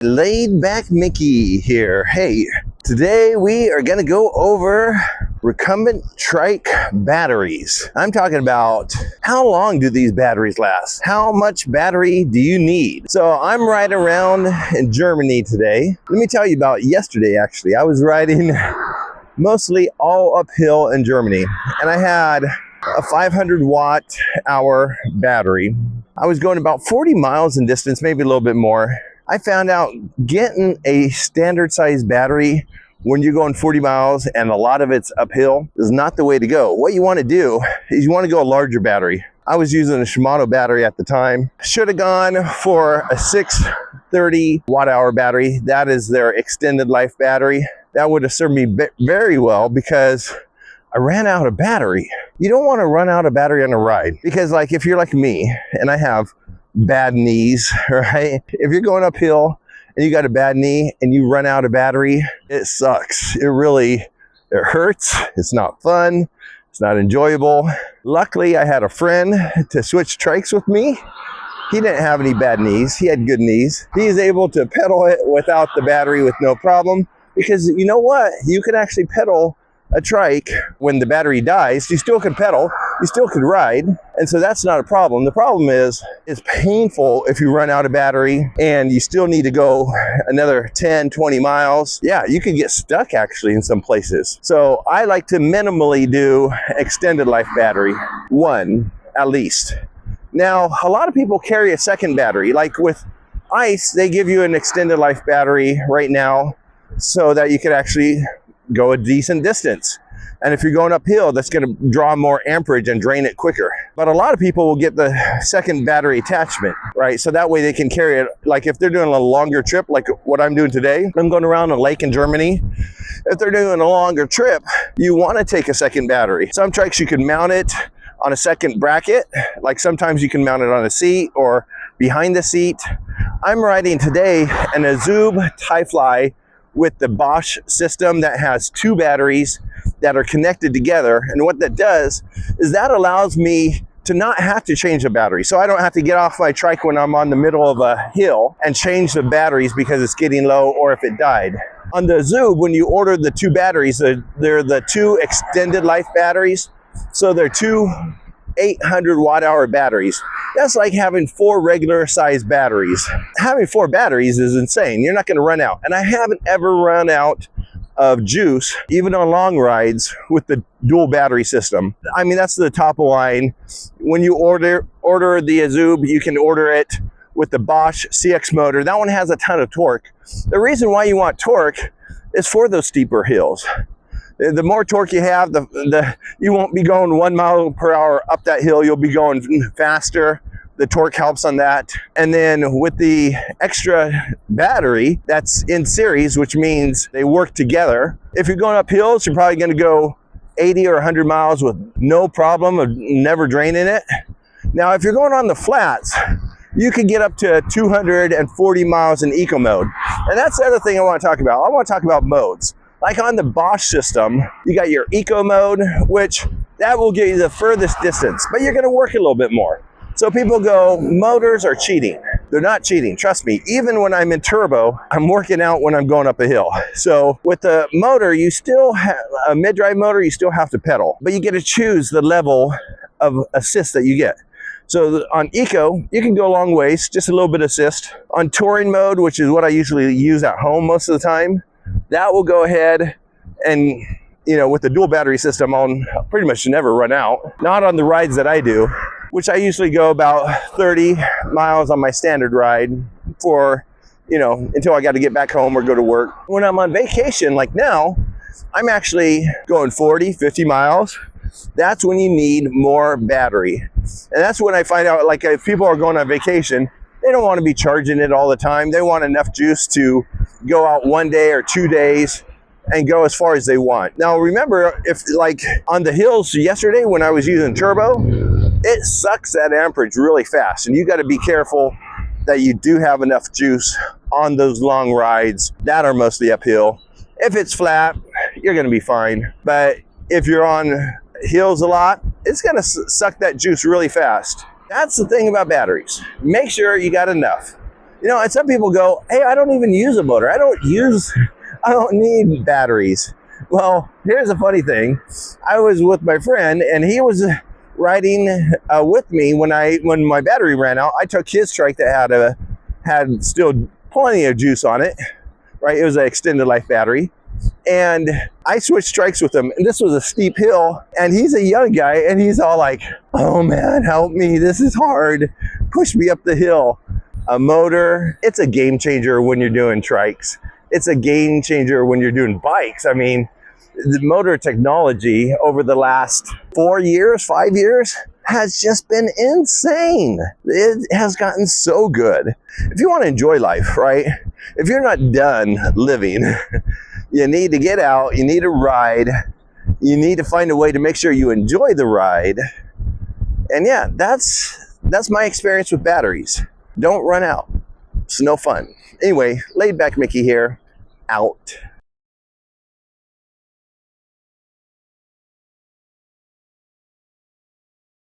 Laid back Mickey here. Hey, today we are gonna go over recumbent trike batteries. I'm talking about how long do these batteries last? How much battery do you need? So I'm riding around in Germany today. Let me tell you about yesterday actually. I was riding mostly all uphill in Germany and I had a 500 watt hour battery. I was going about 40 miles in distance, maybe a little bit more. I found out getting a standard size battery when you're going 40 miles and a lot of it's uphill is not the way to go. What you want to do is you want to go a larger battery. I was using a Shimano battery at the time. Should have gone for a 630 watt hour battery. That is their extended life battery. That would have served me very well because I ran out of battery. You don't want to run out of battery on a ride because, like, if you're like me and I have bad knees, right? If you're going uphill and you got a bad knee and you run out of battery, it sucks. It hurts. It's not fun. It's not enjoyable. Luckily, I had a friend to switch trikes with me. He didn't have any bad knees. He had good knees. He's able to pedal it without the battery with no problem because you know what? You can actually pedal a trike when the battery dies. You still can pedal, you still can ride, and so that's not a problem. The problem is it's painful if you run out of battery and you still need to go another 10, 20 miles. Yeah, you can get stuck actually in some places. So I like to minimally do extended life battery, one at least. Now, a lot of people carry a second battery. Like with ice, they give you an extended life battery right now so that you could actually go a decent distance. And if you're going uphill, that's going to draw more amperage and drain it quicker. But a lot of people will get the second battery attachment, right? So that way they can carry it. Like if they're doing a longer trip, like what I'm doing today, I'm going around a lake in Germany. If they're doing a longer trip, you want to take a second battery. Some trikes you can mount it on a second bracket. Like sometimes you can mount it on a seat or behind the seat. I'm riding today an Azub Tie-Fly with the Bosch system that has two batteries that are connected together. And what that does is that allows me to not have to change the battery. So I don't have to get off my trike when I'm on the middle of a hill and change the batteries because it's getting low or if it died. On the Zoob, when you order the two batteries, they're the two extended life batteries. So they're two 800 watt hour batteries. That's like having four regular size batteries. Having four batteries is insane. You're not going to run out. And I haven't ever run out of juice, even on long rides with the dual battery system. I mean, that's the top of line. When you order the Azub, you can order it with the Bosch CX motor. That one has a ton of torque. The reason why you want torque is for those steeper hills. The more torque you have, you won't be going 1 mile per hour up that hill. You'll be going faster. The torque helps on that. And then with the extra battery that's in series, which means they work together. If you're going up hills, you're probably going to go 80 or 100 miles with no problem of never draining it. Now, if you're going on the flats, you can get up to 240 miles in eco mode. And that's the other thing I want to talk about. I want to talk about modes. Like on the Bosch system, you got your eco mode, which that will get you the furthest distance, but you're going to work a little bit more. So people go, motors are cheating. They're not cheating. Trust me, even when I'm in turbo, I'm working out when I'm going up a hill. So with the motor, you still have a mid-drive motor, you still have to pedal, but you get to choose the level of assist that you get. So on eco, you can go a long ways, just a little bit assist. On touring mode, which is what I usually use at home most of the time, that will go ahead and, you know, with the dual battery system, I'll pretty much never run out. Not on the rides that I do, which I usually go about 30 miles on my standard ride for, you know, until I got to get back home or go to work. When I'm on vacation, like now, I'm actually going 40, 50 miles. That's when you need more battery. And that's when I find out, like, if people are going on vacation, they don't want to be charging it all the time. They want enough juice to go out 1 day or 2 days and go as far as they want. Now remember, if like on the hills yesterday when I was using turbo, it sucks that amperage really fast. And you got to be careful that you do have enough juice on those long rides that are mostly uphill. If it's flat, you're going to be fine. But if you're on hills a lot, it's going to suck that juice really fast. That's the thing about batteries. Make sure you got enough. You know, and some people go, hey, I don't even use a motor. I don't need batteries. Well, here's the funny thing. I was with my friend and he was riding with me when my battery ran out. I took his trike that had still plenty of juice on it, right? It was an extended life battery. And I switched trikes with him, and this was a steep hill, and he's a young guy, and he's all like, oh man, help me, this is hard, push me up the hill. A motor, it's a game changer when you're doing trikes. It's a game changer when you're doing bikes. I mean, the motor technology over the last 4 years, 5 years, has just been insane. It has gotten so good. If you want to enjoy life, right? If you're not done living, you need to get out, you need to ride, you need to find a way to make sure you enjoy the ride. And yeah, that's my experience with batteries. Don't run out. It's no fun. Anyway, laid back Mickey here, out.